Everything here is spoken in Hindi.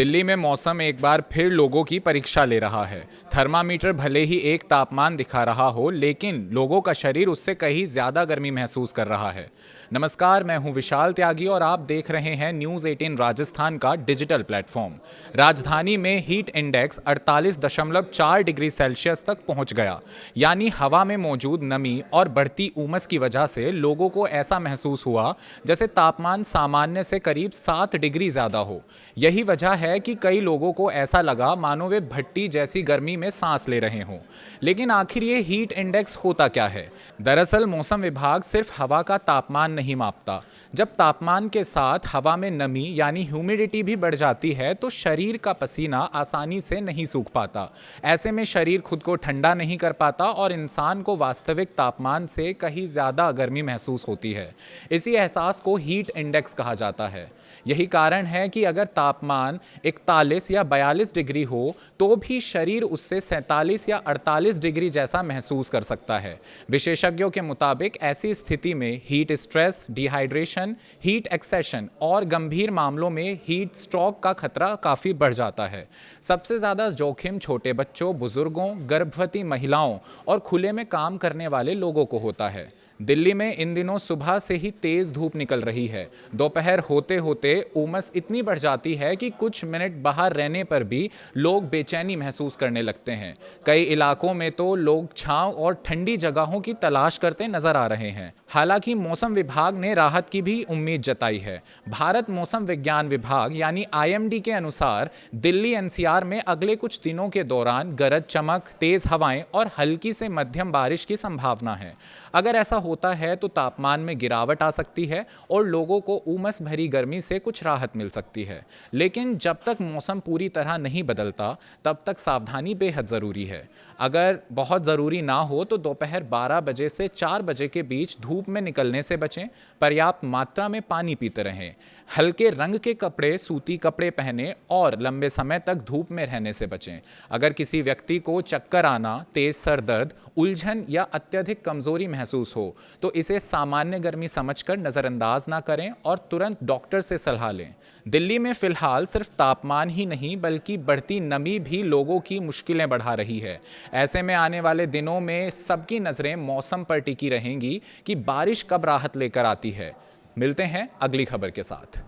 दिल्ली में मौसम एक बार फिर लोगों की परीक्षा ले रहा है। थर्मामीटर भले ही एक तापमान दिखा रहा हो, लेकिन लोगों का शरीर उससे कहीं ज्यादा गर्मी महसूस कर रहा है। नमस्कार, मैं हूं विशाल त्यागी और आप देख रहे हैं न्यूज़ 18 राजस्थान का डिजिटल प्लेटफॉर्म। राजधानी में हीट इंडेक्स 48.4 डिग्री सेल्सियस तक पहुंच गया, यानी हवा में मौजूद नमी और बढ़ती उमस की वजह से लोगों को ऐसा महसूस हुआ जैसे तापमान सामान्य से करीब 7 डिग्री ज्यादा हो। यही वजह है कि कई लोगों को ऐसा लगा मानो वे भट्टी जैसी गर्मी में सांस ले रहे हों। लेकिन आखिर ये हीट इंडेक्स होता क्या है? दरअसल मौसम विभाग सिर्फ हवा का तापमान नहीं मापता। जब तापमान के साथ हवा में नमी यानी ह्यूमिडिटी भी बढ़ जाती है तो शरीर का पसीना आसानी से नहीं सूख पाता। ऐसे में शरीर खुद को ठंडा नहीं कर पाता और इंसान को वास्तविक तापमान से कहीं ज़्यादा गर्मी महसूस होती है। इसी एहसास को हीट इंडेक्स कहा जाता है। यही कारण है कि अगर तापमान 41 या 42 डिग्री हो तो भी शरीर उससे 47 या 48 डिग्री जैसा महसूस कर सकता है। विशेषज्ञों के मुताबिक ऐसी स्थिति में heat stress, dehydration, heat exhaustion और गंभीर मामलों में हीट स्ट्रोक का खतरा काफ़ी बढ़ जाता है। सबसे ज़्यादा जोखिम छोटे बच्चों, बुजुर्गों, गर्भवती महिलाओं और खुले में काम करने वाले लोगों को होता है। दिल्ली में इन दिनों सुबह से ही तेज धूप निकल रही है। दोपहर होते होते उमस इतनी बढ़ जाती है कि कुछ मिनट बाहर रहने पर भी लोग बेचैनी महसूस करने लगते हैं। कई इलाकों में तो लोग छांव और ठंडी जगहों की तलाश करते नजर आ रहे हैं। हालांकि मौसम विभाग ने राहत की भी उम्मीद जताई है। भारत मौसम विज्ञान विभाग यानी IMD के अनुसार दिल्ली NCR में अगले कुछ दिनों के दौरान गरज चमक, तेज हवाएं और हल्की से मध्यम बारिश की संभावना है। अगर ऐसा होता है तो तापमान में गिरावट आ सकती है और लोगों को उमस भरी गर्मी से कुछ राहत मिल सकती है। लेकिन जब तक मौसम पूरी तरह नहीं बदलता तब तक सावधानी बेहद ज़रूरी है। अगर बहुत ज़रूरी ना हो तो दोपहर 12 बजे से 4 बजे के बीच धूप में निकलने से बचें। पर्याप्त मात्रा में पानी पीते रहें। हल्के रंग के कपड़े, सूती कपड़े पहनें और लंबे समय तक धूप में रहने से बचें। अगर किसी व्यक्ति को चक्कर आना, तेज सर दर्द, उलझन या अत्यधिक कमजोरी महसूस हो तो इसे सामान्य गर्मी समझकर नज़रअंदाज ना करें और तुरंत डॉक्टर से सलाह लें। दिल्ली में फिलहाल सिर्फ तापमान ही नहीं बल्कि बढ़ती नमी भी लोगों की मुश्किलें बढ़ा रही है। ऐसे में आने वाले दिनों में सबकी नज़रें मौसम पर टिकी रहेंगी कि बारिश कब राहत लेकर आती है। मिलते हैं अगली खबर के साथ।